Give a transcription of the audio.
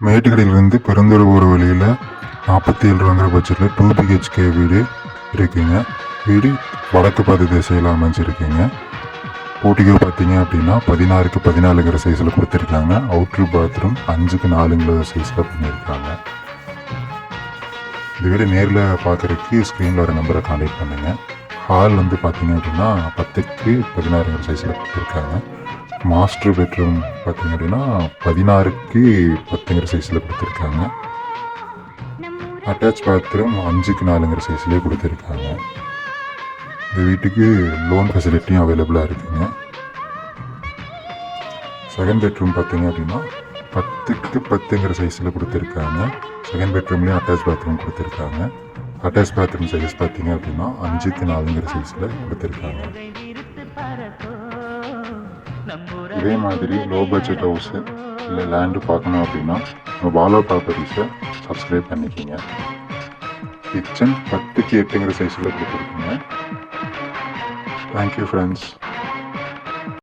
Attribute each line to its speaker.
Speaker 1: மேட்டுக்கடையிலேருந்து பெருந்தூர் போகிற வழியில் 47 ரூபாங்கிற பட்ஜெட்டில் 2 பிஹெச்கே வீடு இருக்குங்க. வீடு வடக்கு பார்த்த திசையில் அமைஞ்சிருக்குங்க. போட்டிக்கோ பார்த்தீங்க அப்படின்னா 16க்கு 14ங்கிற சைஸில் கொடுத்துருக்காங்க. அவுட்ரு பாத்ரூம் 5க்கு 4ங்கிற சைஸில் பண்ணியிருக்காங்க. இந்த வீடு நேரில் பார்க்குறதுக்கு ஸ்க்ரீனில் வர நம்பரை கான்டாக்ட் பண்ணுங்கள். ஹால் வந்து பார்த்தீங்க அப்படின்னா 10க்கு 16ங்கிற சைஸில் கொடுத்துருக்காங்க. மாஸ்டர் பெட்ரூம் பார்த்தீங்க அப்படின்னா 16க்கு 10ங்கிற சைஸில் கொடுத்துருக்காங்க. அட்டாச் பாத்ரூம் 5க்கு 4ங்கிற சைஸ்லேயே கொடுத்துருக்காங்க. இந்த வீட்டுக்கு லோன் ஃபெசிலிட்டியும் அவைலபிளாக இருக்குங்க. செகண்ட் பெட்ரூம் பார்த்தீங்க அப்படின்னா 10க்கு 10ங்கிற சைஸில் கொடுத்துருக்காங்க. செகண்ட் பெட்ரூம்லேயும் அட்டாச் பாத்ரூம் கொடுத்துருக்காங்க. அட்டாச் பாத்ரூம் சைஸ் பார்த்தீங்க அப்படின்னா 5க்கு 4ங்கிற சைஸில் கொடுத்துருக்காங்க. இதே மாதிரி லோ பட்ஜெட் ஹவுஸு இல்லை லேண்டு பார்க்கணும் அப்படின்னா நம்ம பாலா ப்ராப்பர்ட்டிஸை சப்ஸ்கிரைப் பண்ணிக்கிங்க. கிச்சன் 10க்கு 8ங்கிற சைஸில் கொடுத்துருக்குங்க. Thank you friends.